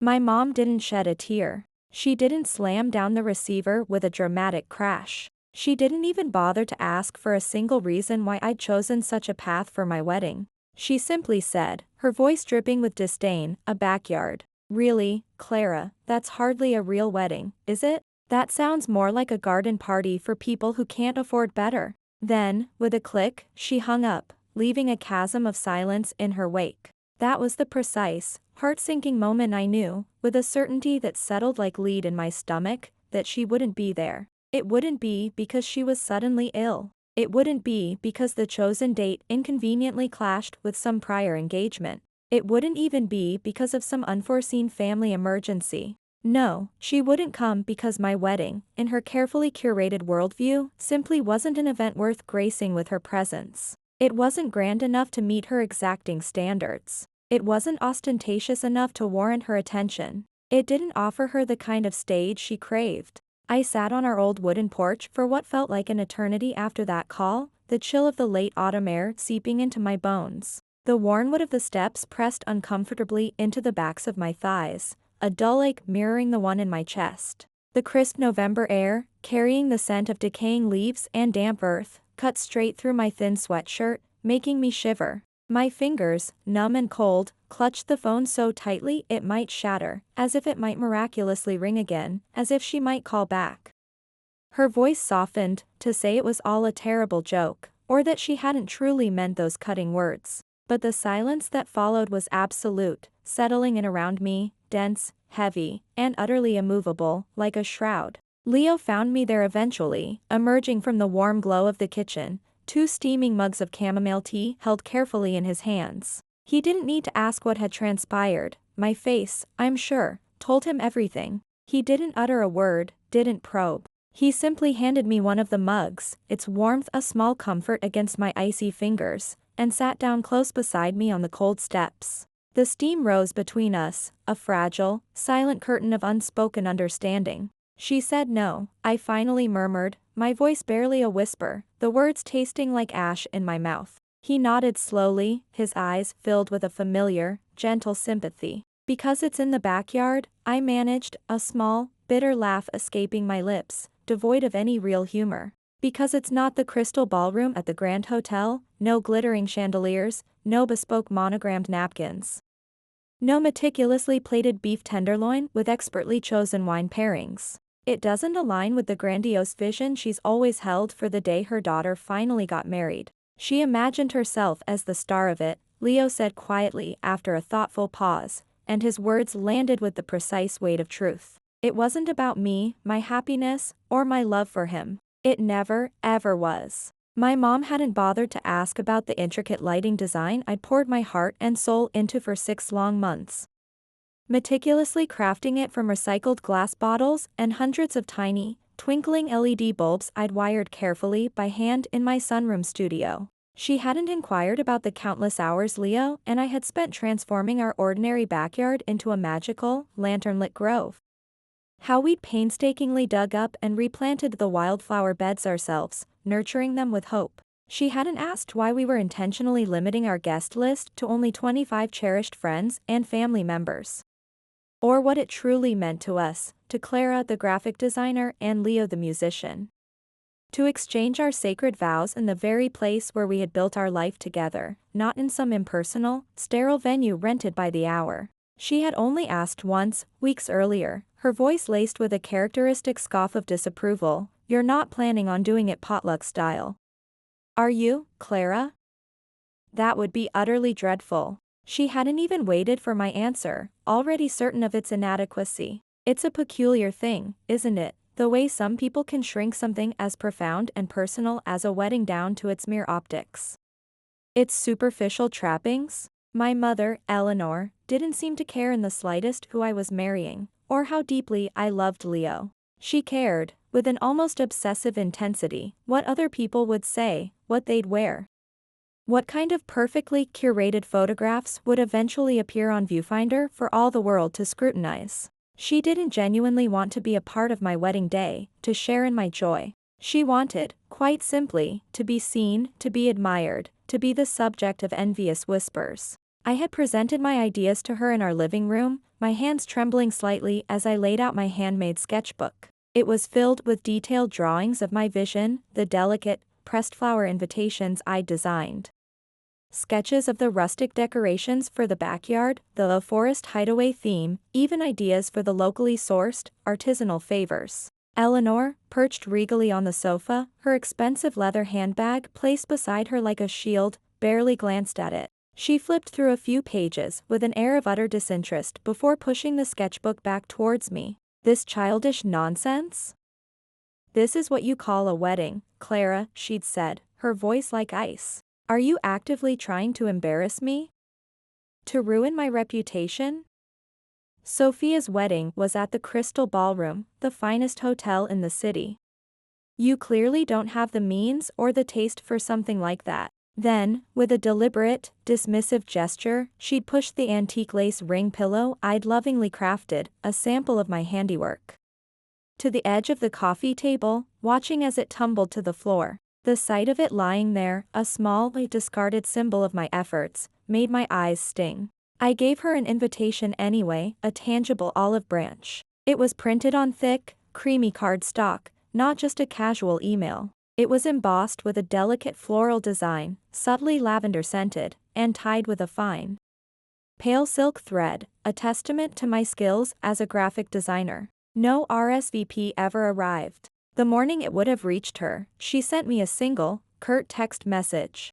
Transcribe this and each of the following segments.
My mom didn't shed a tear. She didn't slam down the receiver with a dramatic crash. She didn't even bother to ask for a single reason why I'd chosen such a path for my wedding. She simply said, her voice dripping with disdain, "A backyard. Really, Clara, that's hardly a real wedding, is it? That sounds more like a garden party for people who can't afford better." Then, with a click, she hung up, leaving a chasm of silence in her wake. That was the precise, heart-sinking moment I knew, with a certainty that settled like lead in my stomach, that she wouldn't be there. It wouldn't be because she was suddenly ill. It wouldn't be because the chosen date inconveniently clashed with some prior engagement. It wouldn't even be because of some unforeseen family emergency. No, she wouldn't come because my wedding, in her carefully curated worldview, simply wasn't an event worth gracing with her presence. It wasn't grand enough to meet her exacting standards. It wasn't ostentatious enough to warrant her attention. It didn't offer her the kind of stage she craved. I sat on our old wooden porch for what felt like an eternity after that call, the chill of the late autumn air seeping into my bones. The worn wood of the steps pressed uncomfortably into the backs of my thighs, a dull ache mirroring the one in my chest. The crisp November air, carrying the scent of decaying leaves and damp earth, cut straight through my thin sweatshirt, making me shiver. My fingers, numb and cold, clutched the phone so tightly it might shatter, as if it might miraculously ring again, as if she might call back. Her voice softened, to say it was all a terrible joke, or that she hadn't truly meant those cutting words. But the silence that followed was absolute, settling in around me, dense, heavy, and utterly immovable, like a shroud. Leo found me there eventually, emerging from the warm glow of the kitchen, 2 steaming mugs of chamomile tea held carefully in his hands. He didn't need to ask what had transpired. My face, I'm sure, told him everything. He didn't utter a word, didn't probe. He simply handed me one of the mugs, its warmth a small comfort against my icy fingers, and sat down close beside me on the cold steps. The steam rose between us, a fragile, silent curtain of unspoken understanding. She said no, I finally murmured, my voice barely a whisper, the words tasting like ash in my mouth. He nodded slowly, his eyes filled with a familiar, gentle sympathy. Because it's in the backyard, I managed, a small, bitter laugh escaping my lips, devoid of any real humor. Because it's not the crystal ballroom at the Grand Hotel, no glittering chandeliers, no bespoke monogrammed napkins. No meticulously plated beef tenderloin with expertly chosen wine pairings. It doesn't align with the grandiose vision she's always held for the day her daughter finally got married. She imagined herself as the star of it, Leo said quietly after a thoughtful pause, and his words landed with the precise weight of truth. It wasn't about me, my happiness, or my love for him. It never, ever was. My mom hadn't bothered to ask about the intricate lighting design I'd poured my heart and soul into for 6 long months. Meticulously crafting it from recycled glass bottles and hundreds of tiny, twinkling LED bulbs I'd wired carefully by hand in my sunroom studio. She hadn't inquired about the countless hours Leo and I had spent transforming our ordinary backyard into a magical, lantern-lit grove. How we'd painstakingly dug up and replanted the wildflower beds ourselves, nurturing them with hope. She hadn't asked why we were intentionally limiting our guest list to only 25 cherished friends and family members. Or what it truly meant to us, to Clara the graphic designer and Leo the musician. To exchange our sacred vows in the very place where we had built our life together, not in some impersonal, sterile venue rented by the hour. She had only asked once, weeks earlier, her voice laced with a characteristic scoff of disapproval, "You're not planning on doing it potluck style, are you, Clara?" That would be utterly dreadful. She hadn't even waited for my answer, already certain of its inadequacy. It's a peculiar thing, isn't it, the way some people can shrink something as profound and personal as a wedding down to its mere optics. Its superficial trappings? My mother, Eleanor, didn't seem to care in the slightest who I was marrying, or how deeply I loved Leo. She cared, with an almost obsessive intensity, what other people would say, what they'd wear. What kind of perfectly curated photographs would eventually appear on Viewfinder for all the world to scrutinize? She didn't genuinely want to be a part of my wedding day, to share in my joy. She wanted, quite simply, to be seen, to be admired, to be the subject of envious whispers. I had presented my ideas to her in our living room, my hands trembling slightly as I laid out my handmade sketchbook. It was filled with detailed drawings of my vision, the delicate, pressed flower invitations I'd designed. Sketches of the rustic decorations for the backyard, the forest hideaway theme, even ideas for the locally sourced, artisanal favors. Eleanor, perched regally on the sofa, her expensive leather handbag placed beside her like a shield, barely glanced at it. She flipped through a few pages with an air of utter disinterest before pushing the sketchbook back towards me. This childish nonsense? This is what you call a wedding, Clara, she'd said, her voice like ice. Are you actively trying to embarrass me? To ruin my reputation? Sophia's wedding was at the Crystal Ballroom, the finest hotel in the city. You clearly don't have the means or the taste for something like that. Then, with a deliberate, dismissive gesture, she'd pushed the antique lace ring pillow I'd lovingly crafted, a sample of my handiwork, to the edge of the coffee table, watching as it tumbled to the floor. The sight of it lying there, a small, discarded symbol of my efforts, made my eyes sting. I gave her an invitation anyway, a tangible olive branch. It was printed on thick, creamy cardstock, not just a casual email. It was embossed with a delicate floral design, subtly lavender-scented, and tied with a fine, pale silk thread, a testament to my skills as a graphic designer. No RSVP ever arrived. The morning it would have reached her, she sent me a single, curt text message.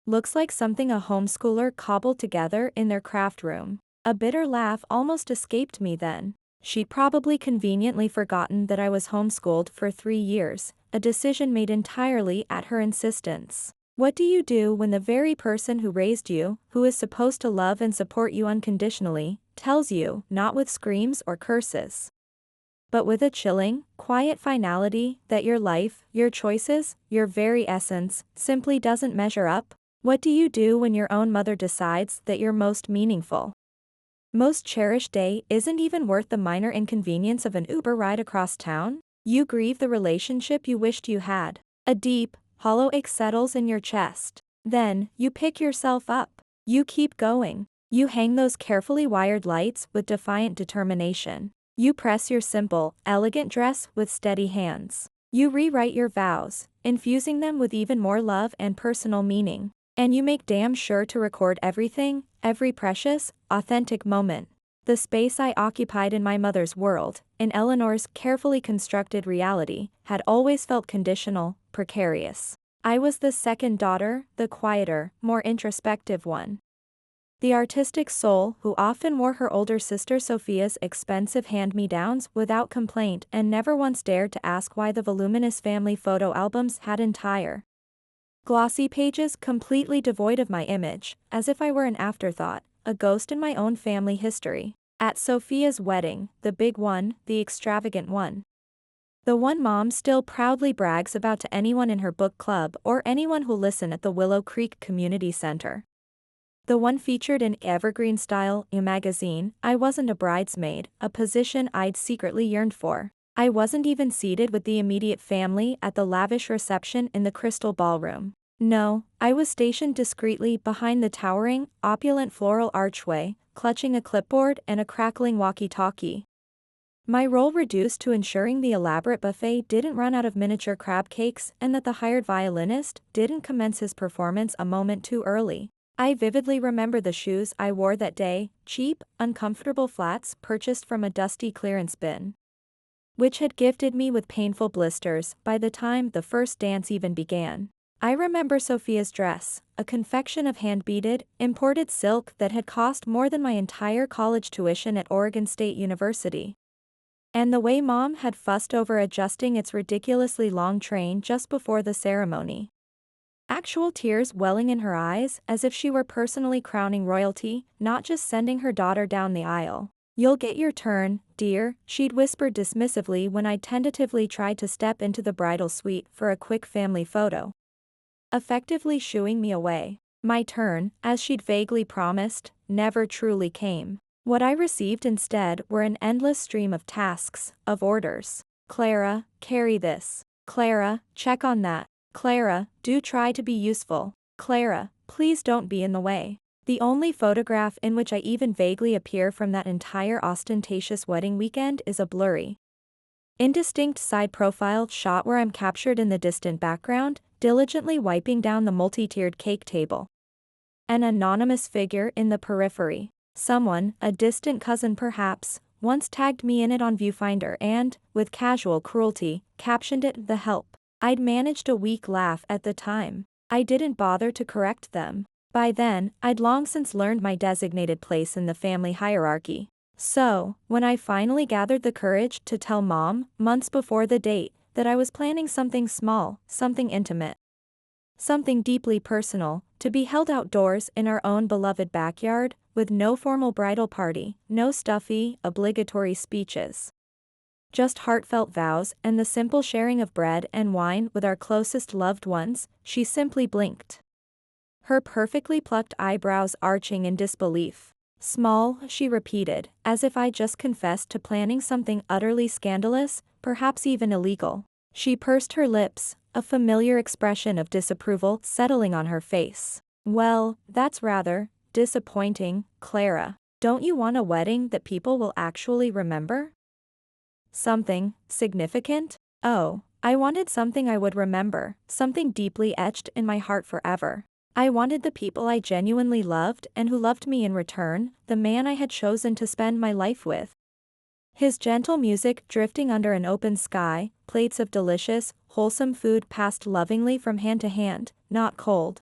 Looks like something a homeschooler cobbled together in their craft room. A bitter laugh almost escaped me then. She'd probably conveniently forgotten that I was homeschooled for 3 years, a decision made entirely at her insistence. What do you do when the very person who raised you, who is supposed to love and support you unconditionally, tells you, not with screams or curses, but with a chilling, quiet finality, that your life, your choices, your very essence, simply doesn't measure up? What do you do when your own mother decides that your most meaningful, most cherished day isn't even worth the minor inconvenience of an Uber ride across town? You grieve the relationship you wished you had. A deep, hollow ache settles in your chest. Then, you pick yourself up. You keep going. You hang those carefully wired lights with defiant determination. You press your simple, elegant dress with steady hands. You rewrite your vows, infusing them with even more love and personal meaning. And you make damn sure to record everything, every precious, authentic moment. The space I occupied in my mother's world, in Eleanor's carefully constructed reality, had always felt conditional, precarious. I was the second daughter, the quieter, more introspective one. The artistic soul who often wore her older sister Sophia's expensive hand-me-downs without complaint and never once dared to ask why the voluminous family photo albums had entire, glossy pages completely devoid of my image, as if I were an afterthought, a ghost in my own family history. At Sophia's wedding, the big one, the extravagant one, the one Mom still proudly brags about to anyone in her book club or anyone who'll listen at the Willow Creek Community Center, the one featured in Evergreen Style magazine, I wasn't a bridesmaid, a position I'd secretly yearned for. I wasn't even seated with the immediate family at the lavish reception in the Crystal Ballroom. No, I was stationed discreetly behind the towering, opulent floral archway, clutching a clipboard and a crackling walkie-talkie. My role reduced to ensuring the elaborate buffet didn't run out of miniature crab cakes and that the hired violinist didn't commence his performance a moment too early. I vividly remember the shoes I wore that day, cheap, uncomfortable flats purchased from a dusty clearance bin, which had gifted me with painful blisters by the time the first dance even began. I remember Sophia's dress, a confection of hand-beaded, imported silk that had cost more than my entire college tuition at Oregon State University. And the way Mom had fussed over adjusting its ridiculously long train just before the ceremony. Actual tears welling in her eyes, as if she were personally crowning royalty, not just sending her daughter down the aisle. "You'll get your turn, dear," she'd whispered dismissively when I tentatively tried to step into the bridal suite for a quick family photo, effectively shooing me away. My turn, as she'd vaguely promised, never truly came. What I received instead were an endless stream of tasks, of orders. "Clara, carry this. Clara, check on that. Clara, do try to be useful. Clara, please don't be in the way." The only photograph in which I even vaguely appear from that entire ostentatious wedding weekend is a blurry, indistinct side profile shot where I'm captured in the distant background, diligently wiping down the multi-tiered cake table. An anonymous figure in the periphery. Someone, a distant cousin perhaps, once tagged me in it on Viewfinder and, with casual cruelty, captioned it "The Help." I'd managed a weak laugh at the time. I didn't bother to correct them. By then, I'd long since learned my designated place in the family hierarchy. So, when I finally gathered the courage to tell Mom, months before the date, that I was planning something small, something intimate, something deeply personal, to be held outdoors in our own beloved backyard, with no formal bridal party, no stuffy, obligatory speeches, just heartfelt vows and the simple sharing of bread and wine with our closest loved ones, she simply blinked, her perfectly plucked eyebrows arching in disbelief. "Small," she repeated, as if I'd just confessed to planning something utterly scandalous, perhaps even illegal. She pursed her lips, a familiar expression of disapproval settling on her face. "Well, that's rather disappointing, Clara. Don't you want a wedding that people will actually remember? Something significant?" "Oh, I wanted something I would remember, something deeply etched in my heart forever. I wanted the people I genuinely loved and who loved me in return, the man I had chosen to spend my life with." His gentle music drifting under an open sky, plates of delicious, wholesome food passed lovingly from hand to hand, not cold,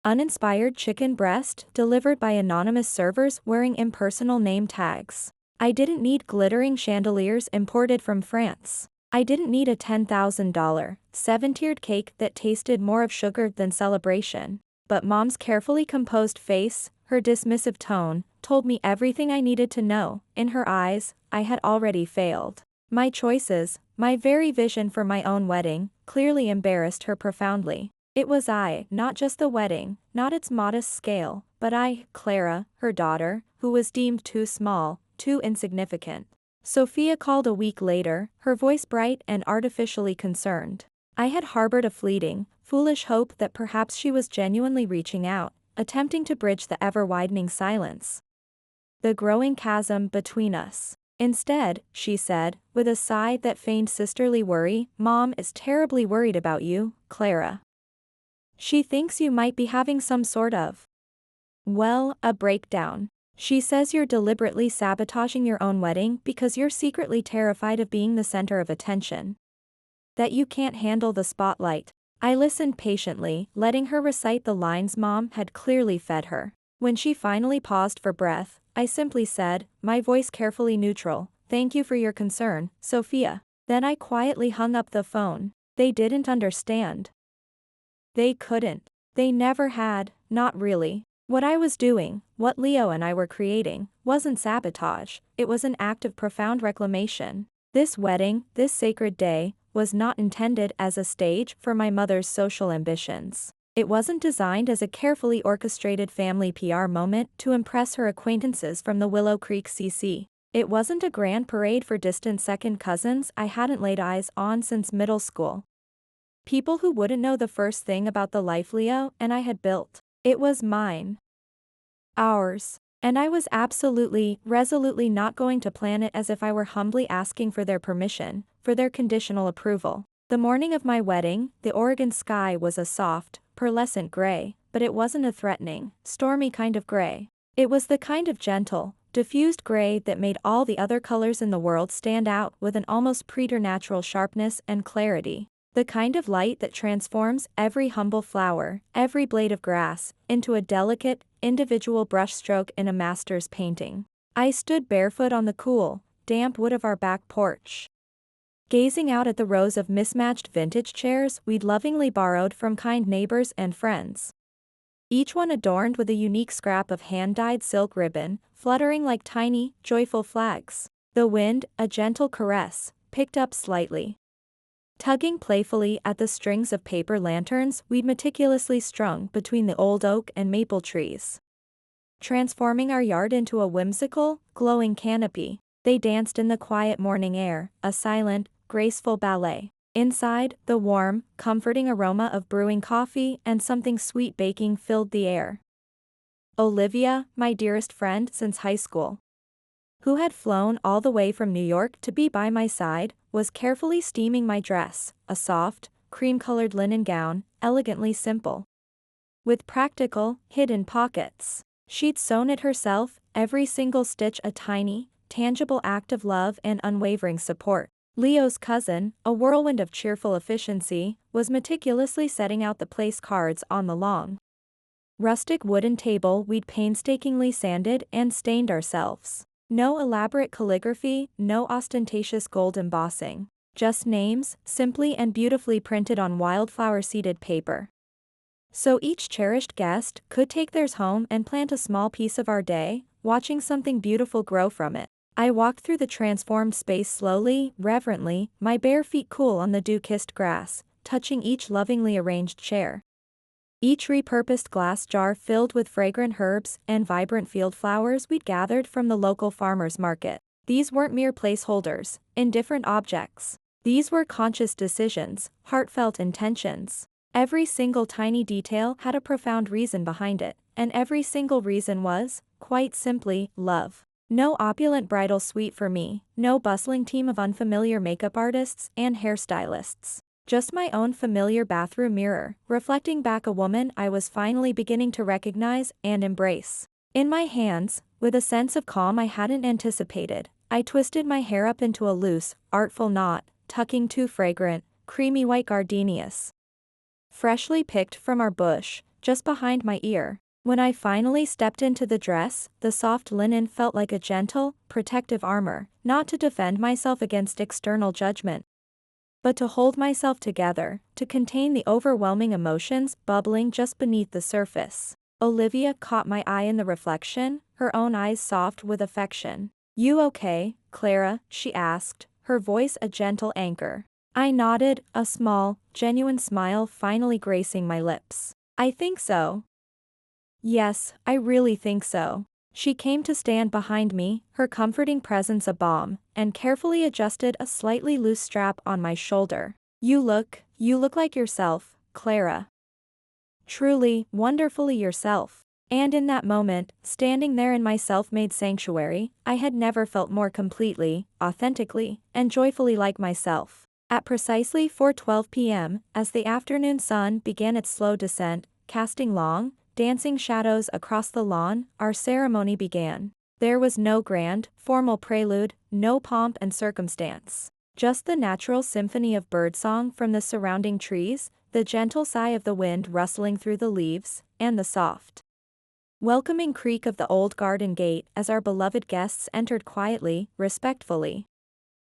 uninspired chicken breast delivered by anonymous servers wearing impersonal name tags. I didn't need glittering chandeliers imported from France. I didn't need a $10,000, seven-tiered cake that tasted more of sugar than celebration. But Mom's carefully composed face, her dismissive tone, told me everything I needed to know. In her eyes, I had already failed. My choices, my very vision for my own wedding, clearly embarrassed her profoundly. It was I, not just the wedding, not its modest scale, but I, Clara, her daughter, who was deemed too small, too insignificant. Sophia called a week later, her voice bright and artificially concerned. I had harbored a fleeting, foolish hope that perhaps she was genuinely reaching out, attempting to bridge the ever-widening silence, the growing chasm between us. Instead, she said, with a sigh that feigned sisterly worry, "Mom is terribly worried about you, Clara. She thinks you might be having some sort of, well, a breakdown. She says you're deliberately sabotaging your own wedding because you're secretly terrified of being the center of attention. That you can't handle the spotlight." I listened patiently, letting her recite the lines Mom had clearly fed her. When she finally paused for breath, I simply said, my voice carefully neutral, "Thank you for your concern, Sophia." Then I quietly hung up the phone. They didn't understand. They couldn't. They never had, not really. What I was doing, what Leo and I were creating, wasn't sabotage, it was an act of profound reclamation. This wedding, this sacred day, was not intended as a stage for my mother's social ambitions. It wasn't designed as a carefully orchestrated family PR moment to impress her acquaintances from the Willow Creek CC. It wasn't a grand parade for distant second cousins I hadn't laid eyes on since middle school. People who wouldn't know the first thing about the life Leo and I had built. It was mine. Ours. And I was absolutely, resolutely not going to plan it as if I were humbly asking for their permission, for their conditional approval. The morning of my wedding, the Oregon sky was a soft, pearlescent gray, but it wasn't a threatening, stormy kind of gray. It was the kind of gentle, diffused gray that made all the other colors in the world stand out with an almost preternatural sharpness and clarity. The kind of light that transforms every humble flower, every blade of grass, into a delicate, individual brushstroke in a master's painting. I stood barefoot on the cool, damp wood of our back porch, gazing out at the rows of mismatched vintage chairs we'd lovingly borrowed from kind neighbors and friends. Each one adorned with a unique scrap of hand-dyed silk ribbon, fluttering like tiny, joyful flags. The wind, a gentle caress, picked up slightly, tugging playfully at the strings of paper lanterns we'd meticulously strung between the old oak and maple trees, transforming our yard into a whimsical, glowing canopy. They danced in the quiet morning air, a silent, graceful ballet. Inside, the warm, comforting aroma of brewing coffee and something sweet baking filled the air. Olivia, my dearest friend since high school, who had flown all the way from New York to be by my side, was carefully steaming my dress, a soft, cream-colored linen gown, elegantly simple, with practical, hidden pockets. She'd sewn it herself, every single stitch a tiny, tangible act of love and unwavering support. Leo's cousin, a whirlwind of cheerful efficiency, was meticulously setting out the place cards on the long, rustic wooden table we'd painstakingly sanded and stained ourselves. No elaborate calligraphy, no ostentatious gold embossing. Just names, simply and beautifully printed on wildflower-seeded paper. So each cherished guest could take theirs home and plant a small piece of our day, watching something beautiful grow from it. I walked through the transformed space slowly, reverently, my bare feet cool on the dew-kissed grass, touching each lovingly arranged chair. Each repurposed glass jar filled with fragrant herbs and vibrant field flowers we'd gathered from the local farmer's market. These weren't mere placeholders, indifferent objects. These were conscious decisions, heartfelt intentions. Every single tiny detail had a profound reason behind it, and every single reason was, quite simply, love. No opulent bridal suite for me, no bustling team of unfamiliar makeup artists and hairstylists. Just my own familiar bathroom mirror, reflecting back a woman I was finally beginning to recognize and embrace. In my hands, with a sense of calm I hadn't anticipated, I twisted my hair up into a loose, artful knot, tucking two fragrant, creamy white gardenias, freshly picked from our bush, just behind my ear. When I finally stepped into the dress, the soft linen felt like a gentle, protective armor, not to defend myself against external judgment, but to hold myself together, to contain the overwhelming emotions bubbling just beneath the surface. Olivia caught my eye in the reflection, her own eyes soft with affection. "You okay, Clara?" she asked, her voice a gentle anchor. I nodded, a small, genuine smile finally gracing my lips. "I think so. Yes, I really think so." She came to stand behind me, her comforting presence a balm, and carefully adjusted a slightly loose strap on my shoulder. You look like yourself, Clara. Truly, wonderfully yourself." And in that moment, standing there in my self-made sanctuary, I had never felt more completely, authentically, and joyfully like myself. At precisely 4:12 p.m., as the afternoon sun began its slow descent, casting long, dancing shadows across the lawn, our ceremony began. There was no grand, formal prelude, no pomp and circumstance. Just the natural symphony of birdsong from the surrounding trees, the gentle sigh of the wind rustling through the leaves, and the soft, welcoming creak of the old garden gate as our beloved guests entered quietly, respectfully,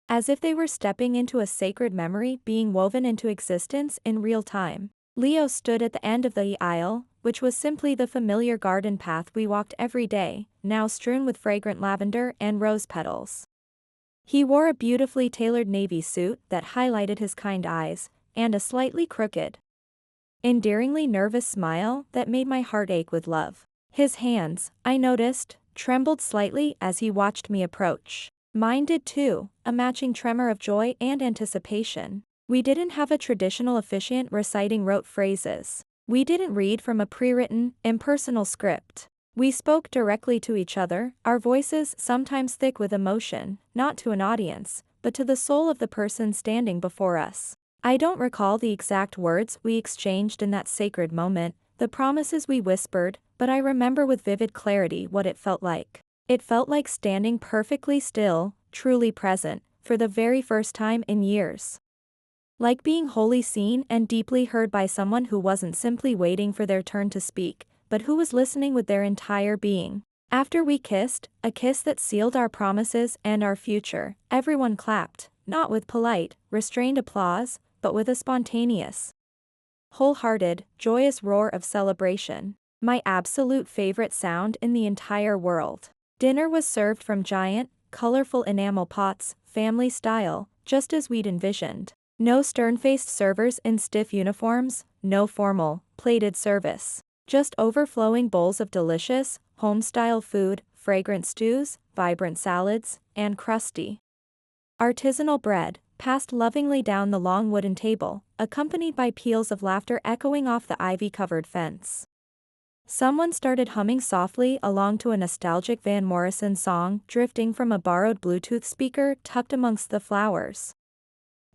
as if they were stepping into a sacred memory being woven into existence in real time. Leo stood at the end of the aisle, which was simply the familiar garden path we walked every day, now strewn with fragrant lavender and rose petals. He wore a beautifully tailored navy suit that highlighted his kind eyes, and a slightly crooked, endearingly nervous smile that made my heart ache with love. His hands, I noticed, trembled slightly as he watched me approach. Mine did too, a matching tremor of joy and anticipation. We didn't have a traditional officiant reciting rote phrases. We didn't read from a pre-written, impersonal script. We spoke directly to each other, our voices sometimes thick with emotion, not to an audience, but to the soul of the person standing before us. I don't recall the exact words we exchanged in that sacred moment, the promises we whispered, but I remember with vivid clarity what it felt like. It felt like standing perfectly still, truly present, for the very first time in years. Like being wholly seen and deeply heard by someone who wasn't simply waiting for their turn to speak, but who was listening with their entire being. After we kissed, a kiss that sealed our promises and our future, everyone clapped, not with polite, restrained applause, but with a spontaneous, wholehearted, joyous roar of celebration. My absolute favorite sound in the entire world. Dinner was served from giant, colorful enamel pots, family style, just as we'd envisioned. No stern-faced servers in stiff uniforms, no formal, plated service. Just overflowing bowls of delicious, home-style food, fragrant stews, vibrant salads, and crusty, artisanal bread, passed lovingly down the long wooden table, accompanied by peals of laughter echoing off the ivy-covered fence. Someone started humming softly along to a nostalgic Van Morrison song drifting from a borrowed Bluetooth speaker tucked amongst the flowers.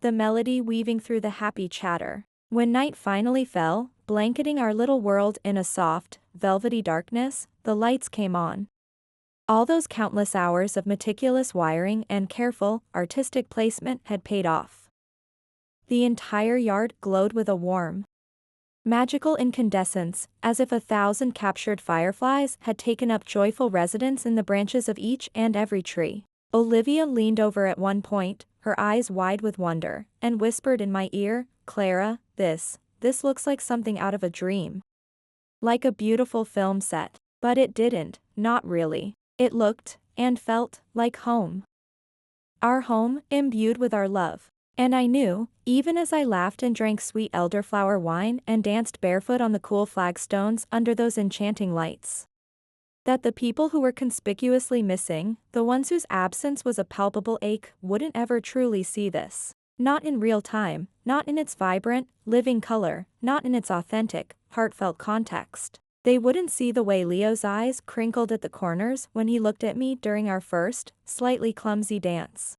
The melody weaving through the happy chatter. When night finally fell, blanketing our little world in a soft, velvety darkness, the lights came on. All those countless hours of meticulous wiring and careful, artistic placement had paid off. The entire yard glowed with a warm, magical incandescence, as if 1,000 captured fireflies had taken up joyful residence in the branches of each and every tree. Olivia leaned over at one point, her eyes wide with wonder, and whispered in my ear, "Clara, this looks like something out of a dream. Like a beautiful film set." But it didn't, not really. It looked, and felt, like home. Our home, imbued with our love. And I knew, even as I laughed and drank sweet elderflower wine and danced barefoot on the cool flagstones under those enchanting lights, that the people who were conspicuously missing, the ones whose absence was a palpable ache, wouldn't ever truly see this. Not in real time, not in its vibrant, living color, not in its authentic, heartfelt context. They wouldn't see the way Leo's eyes crinkled at the corners when he looked at me during our first, slightly clumsy dance.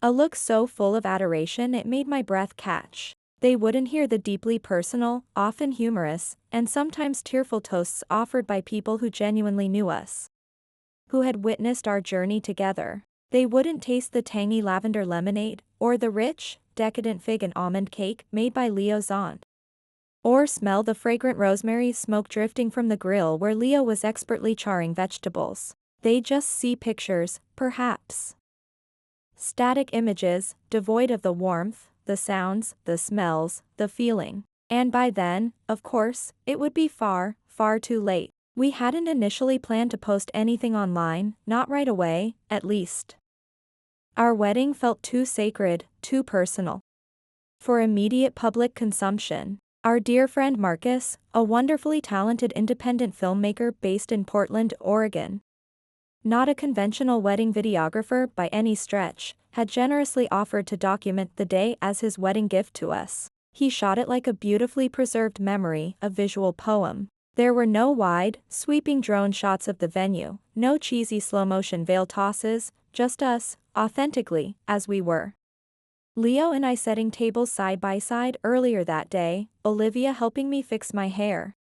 A look so full of adoration it made my breath catch. They wouldn't hear the deeply personal, often humorous, and sometimes tearful toasts offered by people who genuinely knew us, who had witnessed our journey together. They wouldn't taste the tangy lavender lemonade, or the rich, decadent fig and almond cake made by Leo's aunt, or smell the fragrant rosemary smoke drifting from the grill where Leo was expertly charring vegetables. They'd just see pictures, perhaps. Static images, devoid of the warmth, the sounds, the smells, the feeling. And by then, of course, it would be far, far too late. We hadn't initially planned to post anything online, not right away, at least. Our wedding felt too sacred, too personal for immediate public consumption. Our dear friend Marcus, a wonderfully talented independent filmmaker based in Portland, Oregon, not a conventional wedding videographer by any stretch, had generously offered to document the day as his wedding gift to us. He shot it like a beautifully preserved memory, a visual poem. There were no wide, sweeping drone shots of the venue, no cheesy slow-motion veil tosses, just us, authentically, as we were. Leo and I setting tables side by side earlier that day, Olivia helping me fix my hair.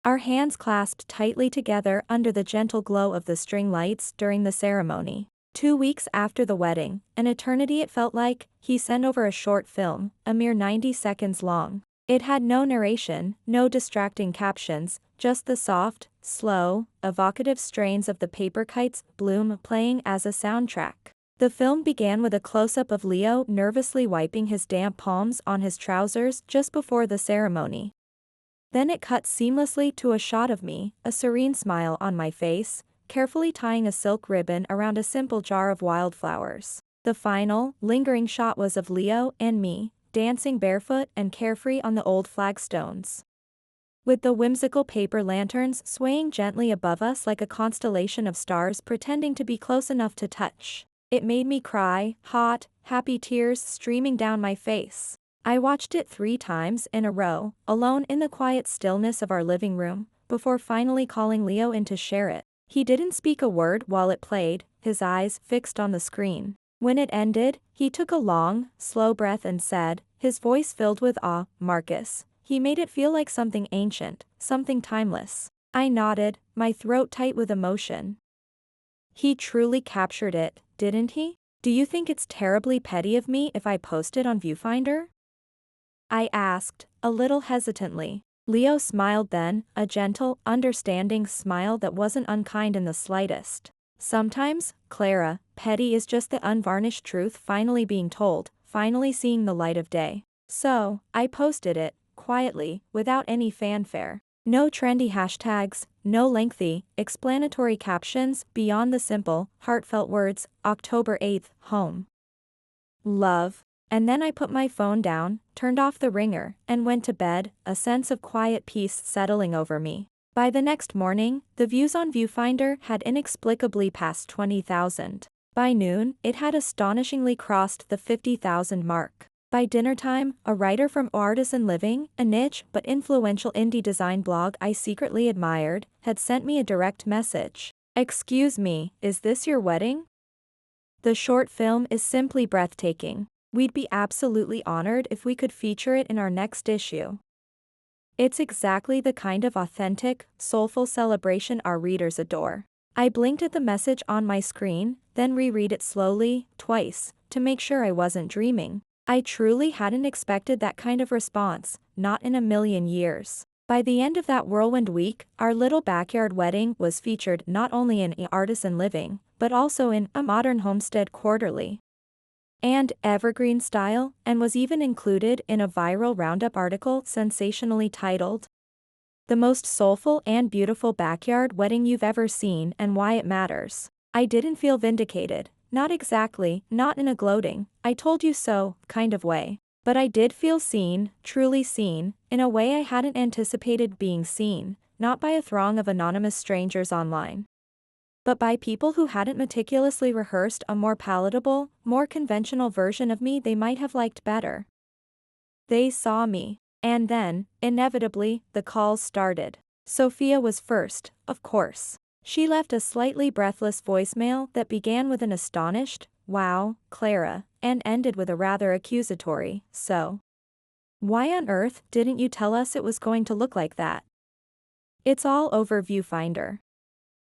Our hands clasped tightly together under the gentle glow of the string lights during the ceremony. 2 weeks after the wedding, an eternity it felt like, he sent over a short film, a mere 90 seconds long. It had no narration, no distracting captions, just the soft, slow, evocative strains of the Paper Kites Bloom playing as a soundtrack. The film began with a close-up of Leo nervously wiping his damp palms on his trousers just before the ceremony. Then it cut seamlessly to a shot of me, a serene smile on my face, carefully tying a silk ribbon around a simple jar of wildflowers. The final, lingering shot was of Leo and me, dancing barefoot and carefree on the old flagstones, with the whimsical paper lanterns swaying gently above us like a constellation of stars pretending to be close enough to touch. It made me cry, hot, happy tears streaming down my face. I watched it 3 times in a row, alone in the quiet stillness of our living room, before finally calling Leo in to share it. He didn't speak a word while it played, his eyes fixed on the screen. When it ended, he took a long, slow breath and said, his voice filled with awe, "Marcus." He made it feel like something ancient, something timeless. I nodded, my throat tight with emotion. He truly captured it, didn't he? Do you think it's terribly petty of me if I post it on Viewfinder? I asked, a little hesitantly. Leo smiled then, a gentle, understanding smile that wasn't unkind in the slightest. Sometimes, Clara, petty is just the unvarnished truth finally being told, finally seeing the light of day. So, I posted it, quietly, without any fanfare. No trendy hashtags, no lengthy, explanatory captions beyond the simple, heartfelt words, October 8th, home. Love. And then I put my phone down, turned off the ringer, and went to bed, a sense of quiet peace settling over me. By the next morning, the views on Viewfinder had inexplicably passed 20,000. By noon, it had astonishingly crossed the 50,000 mark. By dinner time, a writer from Artisan Living, a niche but influential indie design blog I secretly admired, had sent me a direct message. "Excuse me, is this your wedding? The short film is simply breathtaking. We'd be absolutely honored if we could feature it in our next issue." It's exactly the kind of authentic, soulful celebration our readers adore. I blinked at the message on my screen, then reread it slowly, twice, to make sure I wasn't dreaming. I truly hadn't expected that kind of response, not in a million years. By the end of that whirlwind week, our little backyard wedding was featured not only in Artisan Living, but also in A Modern Homestead Quarterly and Evergreen Style, and was even included in a viral Roundup article sensationally titled, "The Most Soulful and Beautiful Backyard Wedding You've Ever Seen and Why It Matters." I didn't feel vindicated, not exactly, not in a gloating, "I told you so" kind of way. But I did feel seen, truly seen, in a way I hadn't anticipated being seen, not by a throng of anonymous strangers online, but by people who hadn't meticulously rehearsed a more palatable, more conventional version of me they might have liked better. They saw me. And then, inevitably, the calls started. Sophia was first, of course. She left a slightly breathless voicemail that began with an astonished, "Wow, Clara," and ended with a rather accusatory, "So why on earth didn't you tell us it was going to look like that? It's all over Viewfinder.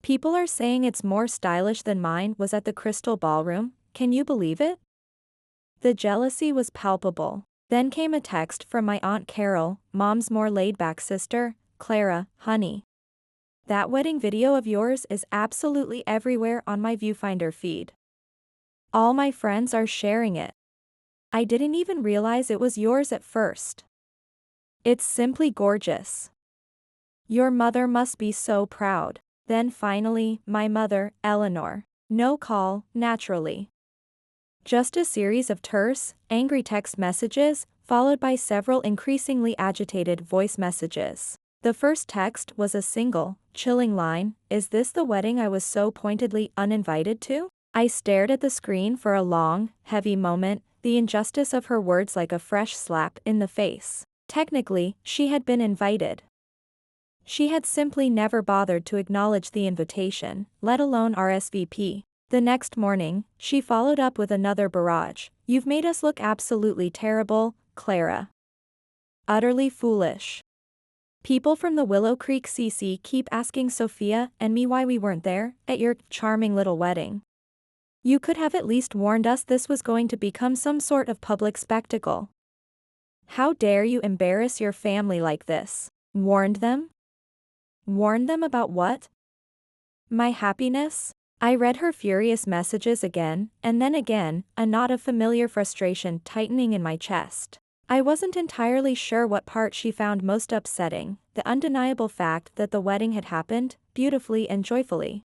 People are saying it's more stylish than mine was at the Crystal Ballroom, can you believe it?" The jealousy was palpable. Then came a text from my Aunt Carol, Mom's more laid-back sister, "Clara, honey, that wedding video of yours is absolutely everywhere on my Viewfinder feed. All my friends are sharing it. I didn't even realize it was yours at first. It's simply gorgeous. Your mother must be so proud." Then finally, my mother, Eleanor. No call, naturally. Just a series of terse, angry text messages, followed by several increasingly agitated voice messages. The first text was a single, chilling line, "Is this the wedding I was so pointedly uninvited to?" I stared at the screen for a long, heavy moment, the injustice of her words like a fresh slap in the face. Technically, she had been invited. She had simply never bothered to acknowledge the invitation, let alone RSVP. The next morning, she followed up with another barrage. "You've made us look absolutely terrible, Clara. Utterly foolish. People from the Willow Creek CC keep asking Sophia and me why we weren't there at your charming little wedding. You could have at least warned us this was going to become some sort of public spectacle. How dare you embarrass your family like this?" Warned them? Warned them about what? My happiness? I read her furious messages again, and then again, a knot of familiar frustration tightening in my chest. I wasn't entirely sure what part she found most upsetting, the undeniable fact that the wedding had happened, beautifully and joyfully,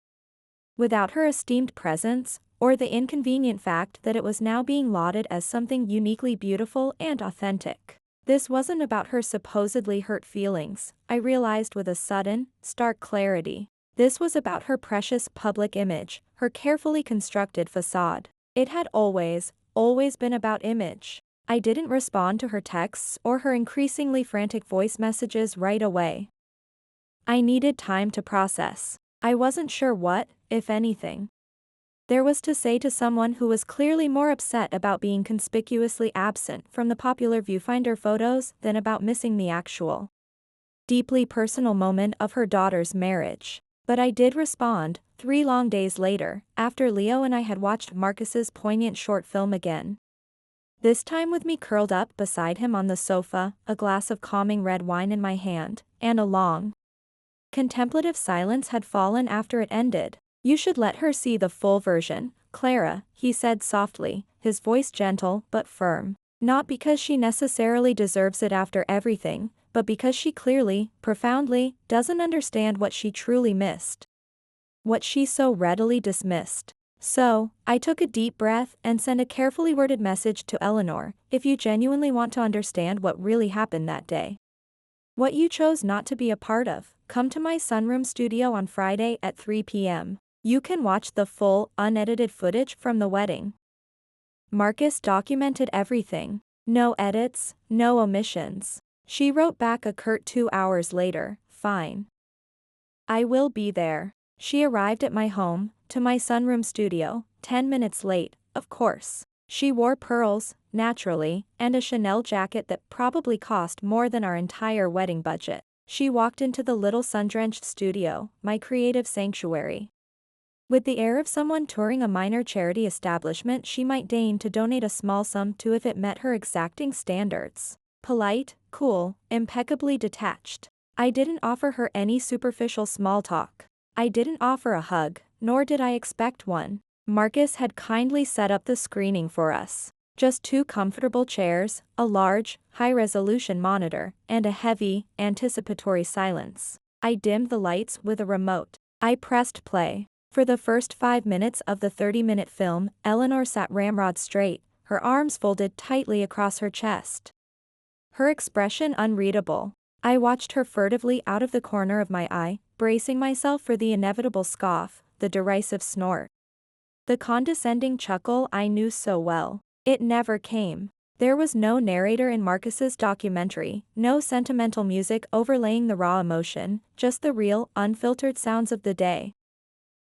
without her esteemed presence, or the inconvenient fact that it was now being lauded as something uniquely beautiful and authentic. This wasn't about her supposedly hurt feelings, I realized with a sudden, stark clarity. This was about her precious public image, her carefully constructed facade. It had always been about image. I didn't respond to her texts or her increasingly frantic voice messages right away. I needed time to process. I wasn't sure what, if anything, there was to say to someone who was clearly more upset about being conspicuously absent from the popular Viewfinder photos than about missing the actual, deeply personal moment of her daughter's marriage. But I did respond, 3 long days later, after Leo and I had watched Marcus's poignant short film again. This time with me curled up beside him on the sofa, a glass of calming red wine in my hand, and a long, contemplative silence had fallen after it ended. "You should let her see the full version, Clara," he said softly, his voice gentle but firm. "Not because she necessarily deserves it after everything, but because she clearly, profoundly, doesn't understand what she truly missed. What she so readily dismissed." So, I took a deep breath and sent a carefully worded message to Eleanor. "If you genuinely want to understand what really happened that day, what you chose not to be a part of, come to my sunroom studio on Friday at 3 p.m. You can watch the full, unedited footage from the wedding. Marcus documented everything. No edits, no omissions. She wrote back a curt 2 hours later, fine. I will be there. She arrived at my home, to my sunroom studio, 10 minutes late, of course. She wore pearls, naturally, and a Chanel jacket that probably cost more than our entire wedding budget. She walked into the little sun-drenched studio, my creative sanctuary. With the air of someone touring a minor charity establishment she might deign to donate a small sum to if it met her exacting standards. Polite, cool, impeccably detached. I didn't offer her any superficial small talk. I didn't offer a hug, nor did I expect one. Marcus had kindly set up the screening for us. Just 2 comfortable chairs, a large, high-resolution monitor, and a heavy, anticipatory silence. I dimmed the lights with a remote. I pressed play. For the first 5 minutes of the 30-minute film, Eleanor sat ramrod straight, her arms folded tightly across her chest. Her expression unreadable. I watched her furtively out of the corner of my eye, bracing myself for the inevitable scoff, the derisive snort. The condescending chuckle I knew so well. It never came. There was no narrator in Marcus's documentary, no sentimental music overlaying the raw emotion, just the real, unfiltered sounds of the day.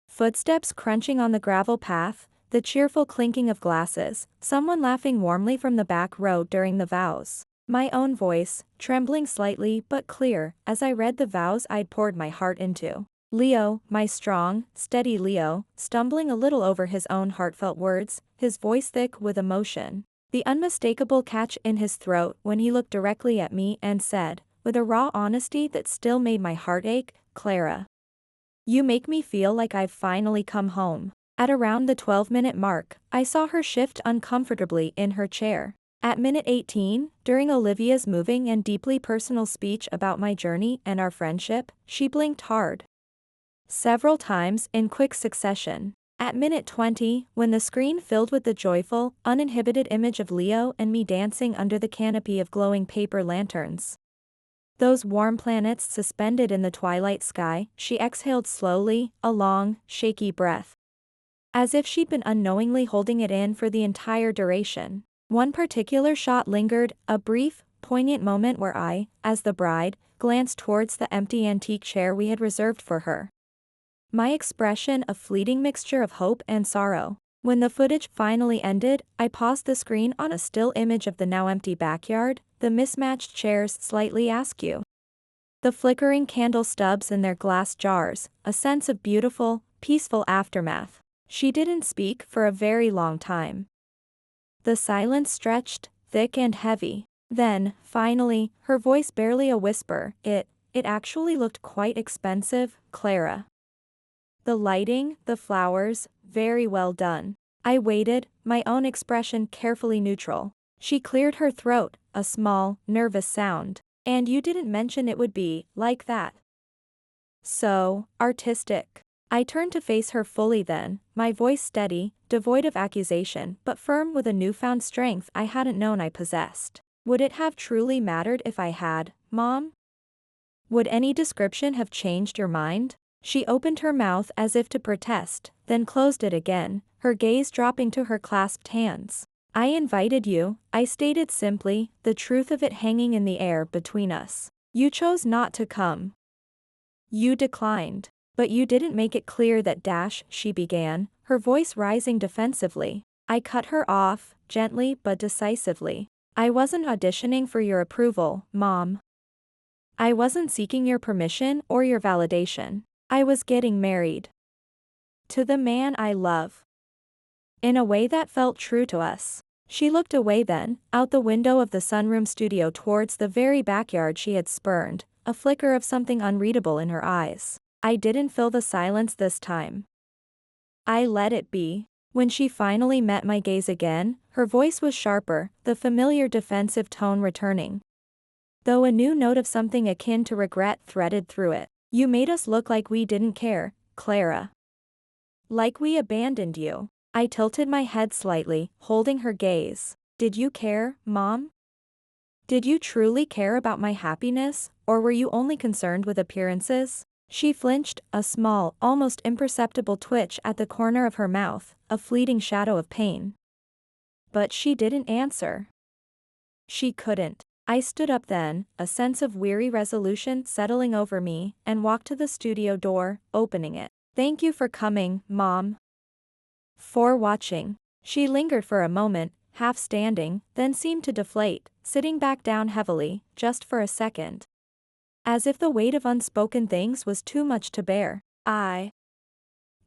Footsteps crunching on the gravel path, the cheerful clinking of glasses, someone laughing warmly from the back row during the vows. My own voice, trembling slightly but clear, as I read the vows I'd poured my heart into. Leo, my strong, steady Leo, stumbling a little over his own heartfelt words, his voice thick with emotion. The unmistakable catch in his throat when he looked directly at me and said, with a raw honesty that still made my heart ache, Clara. You make me feel like I've finally come home. At around the 12-minute mark, I saw her shift uncomfortably in her chair. At minute 18, during Olivia's moving and deeply personal speech about my journey and our friendship, she blinked hard. Several times in quick succession. At minute 20, when the screen filled with the joyful, uninhibited image of Leo and me dancing under the canopy of glowing paper lanterns. Those warm planets suspended in the twilight sky, she exhaled slowly, a long, shaky breath. As if she'd been unknowingly holding it in for the entire duration. One particular shot lingered, a brief, poignant moment where I, as the bride, glanced towards the empty antique chair we had reserved for her. My expression a fleeting mixture of hope and sorrow. When the footage finally ended, I paused the screen on a still image of the now empty backyard, the mismatched chairs slightly askew. The flickering candle stubs in their glass jars, a sense of beautiful, peaceful aftermath. She didn't speak for a very long time. The silence stretched, thick and heavy. Then, finally, her voice barely a whisper, it actually looked quite expensive, Clara. The lighting, the flowers, very well done. I waited, my own expression carefully neutral. She cleared her throat, a small, nervous sound. And you didn't mention it would be like that. So, artistic. I turned to face her fully then, my voice steady, devoid of accusation, but firm with a newfound strength I hadn't known I possessed. Would it have truly mattered if I had, Mom? Would any description have changed your mind? She opened her mouth as if to protest, then closed it again, her gaze dropping to her clasped hands. I invited you, I stated simply, the truth of it hanging in the air between us. You chose not to come. You declined. But you didn't make it clear that she began, her voice rising defensively. I cut her off, gently but decisively. I wasn't auditioning for your approval, Mom. I wasn't seeking your permission or your validation. I was getting married. To the man I love. In a way that felt true to us. She looked away then, out the window of the sunroom studio towards the very backyard she had spurned, a flicker of something unreadable in her eyes. I didn't fill the silence this time. I let it be. When she finally met my gaze again, her voice was sharper, the familiar defensive tone returning. Though a new note of something akin to regret threaded through it. You made us look like we didn't care, Clara. Like we abandoned you. I tilted my head slightly, holding her gaze. Did you care, Mom? Did you truly care about my happiness, or were you only concerned with appearances? She flinched, a small, almost imperceptible twitch at the corner of her mouth, a fleeting shadow of pain. But she didn't answer. She couldn't. I stood up then, a sense of weary resolution settling over me, and walked to the studio door, opening it. "Thank you for coming, Mom. For watching." She lingered for a moment, half standing, then seemed to deflate, sitting back down heavily, just for a second. As if the weight of unspoken things was too much to bear. I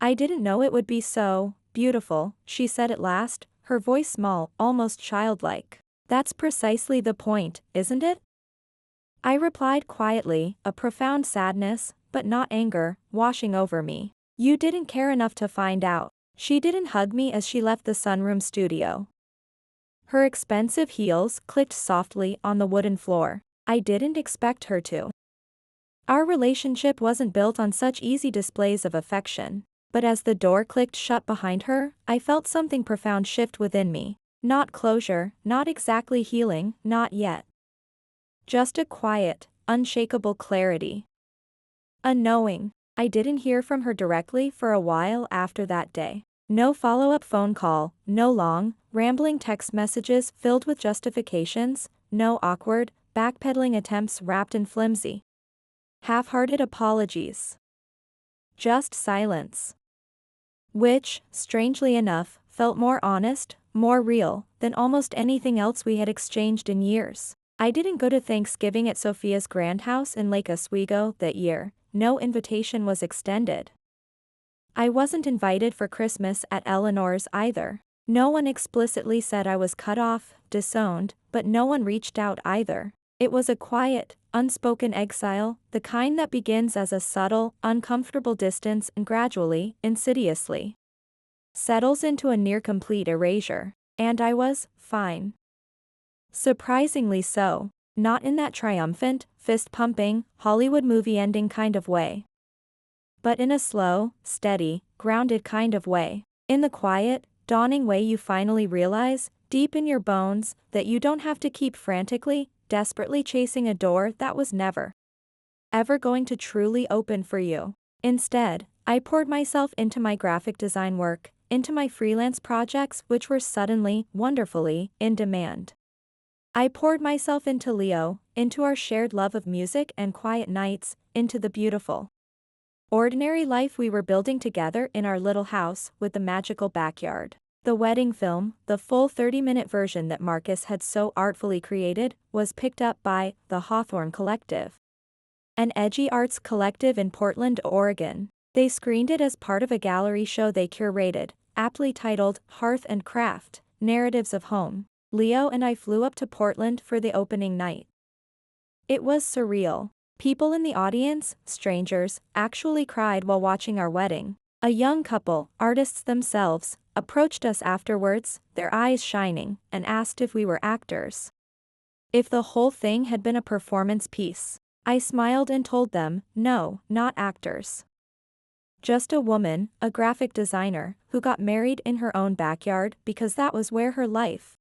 didn't know it would be so beautiful," she said at last, her voice small, almost childlike. "That's precisely the point, isn't it?" I replied quietly, a profound sadness, but not anger, washing over me. "You didn't care enough to find out." She didn't hug me as she left the sunroom studio. Her expensive heels clicked softly on the wooden floor. I didn't expect her to. Our relationship wasn't built on such easy displays of affection. But as the door clicked shut behind her, I felt something profound shift within me. Not closure, not exactly healing, not yet. Just a quiet, unshakable clarity. A knowing. I didn't hear from her directly for a while after that day. No follow-up phone call, no long, rambling text messages filled with justifications, no awkward, backpedaling attempts wrapped in flimsy, half-hearted apologies. Just silence. Which, strangely enough, felt more honest, more real, than almost anything else we had exchanged in years. I didn't go to Thanksgiving at Sophia's grand house in Lake Oswego that year. No invitation was extended. I wasn't invited for Christmas at Eleanor's either. No one explicitly said I was cut off, disowned, but no one reached out either. It was a quiet, unspoken exile, the kind that begins as a subtle, uncomfortable distance and gradually, insidiously, settles into a near-complete erasure. And I was fine. Surprisingly so. Not in that triumphant, fist-pumping, Hollywood movie ending kind of way. But in a slow, steady, grounded kind of way. In the quiet, dawning way you finally realize, deep in your bones, that you don't have to keep frantically, desperately chasing a door that was never, ever going to truly open for you. Instead, I poured myself into my graphic design work, into my freelance projects which were suddenly, wonderfully, in demand. I poured myself into Leo, into our shared love of music and quiet nights, into the beautiful, ordinary life we were building together in our little house with the magical backyard. The wedding film, the full 30-minute version that Marcus had so artfully created, was picked up by the Hawthorne Collective, an edgy arts collective in Portland, Oregon. They screened it as part of a gallery show they curated, aptly titled Hearth and Craft, Narratives of Home. Leo and I flew up to Portland for the opening night. It was surreal. People in the audience, strangers, actually cried while watching our wedding. A young couple, artists themselves, approached us afterwards, their eyes shining, and asked if we were actors. If the whole thing had been a performance piece. I smiled and told them, no, not actors. Just a woman, a graphic designer, who got married in her own backyard because that was where her life,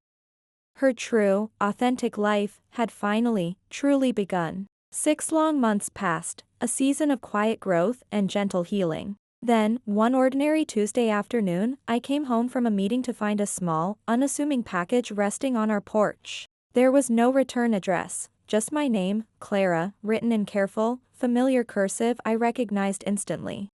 her true, authentic life, had finally, truly begun. 6 long months passed, a season of quiet growth and gentle healing. Then, one ordinary Tuesday afternoon, I came home from a meeting to find a small, unassuming package resting on our porch. There was no return address, just my name, Clara, written in careful, familiar cursive I recognized instantly.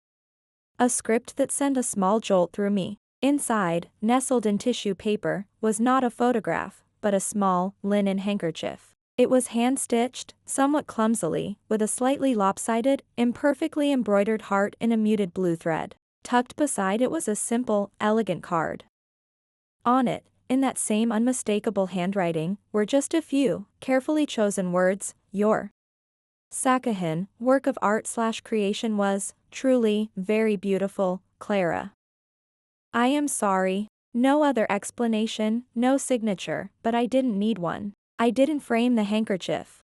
A script that sent a small jolt through me. Inside, nestled in tissue paper, was not a photograph, but a small, linen handkerchief. It was hand-stitched, somewhat clumsily, with a slightly lopsided, imperfectly embroidered heart in a muted blue thread. Tucked beside it was a simple, elegant card. On it, in that same unmistakable handwriting, were just a few, carefully chosen words, your Sakahin, work of art/creation was, truly, very beautiful, Clara. I am sorry. No other explanation, no signature, but I didn't need one. I didn't frame the handkerchief.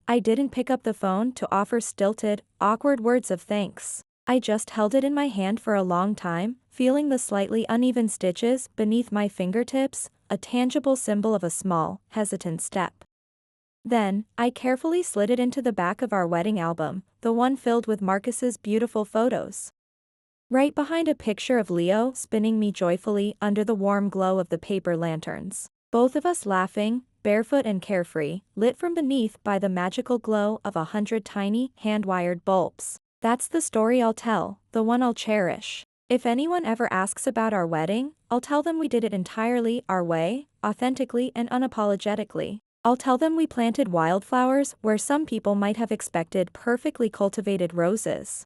I didn't pick up the phone to offer stilted, awkward words of thanks. I just held it in my hand for a long time, feeling the slightly uneven stitches beneath my fingertips, a tangible symbol of a small, hesitant step. Then, I carefully slid it into the back of our wedding album, the one filled with Marcus's beautiful photos. Right behind a picture of Leo spinning me joyfully under the warm glow of the paper lanterns. Both of us laughing, barefoot and carefree, lit from beneath by the magical glow of 100 tiny, hand-wired bulbs. That's the story I'll tell, the one I'll cherish. If anyone ever asks about our wedding, I'll tell them we did it entirely our way, authentically and unapologetically. I'll tell them we planted wildflowers where some people might have expected perfectly cultivated roses.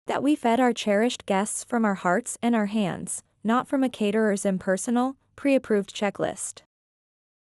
That we fed our cherished guests from our hearts and our hands, not from a caterer's impersonal, pre-approved checklist.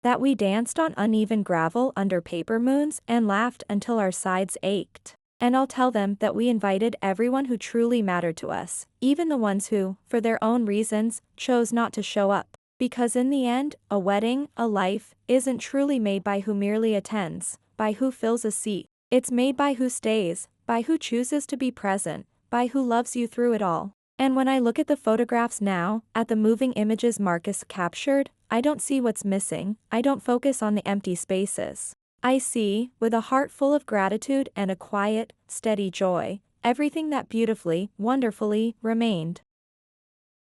That we danced on uneven gravel under paper moons and laughed until our sides ached. And I'll tell them that we invited everyone who truly mattered to us, even the ones who, for their own reasons, chose not to show up. Because in the end, a wedding, a life, isn't truly made by who merely attends, by who fills a seat. It's made by who stays, by who chooses to be present, by who loves you through it all. And when I look at the photographs now, at the moving images Marcus captured, I don't see what's missing, I don't focus on the empty spaces. I see, with a heart full of gratitude and a quiet, steady joy, everything that beautifully, wonderfully, remained.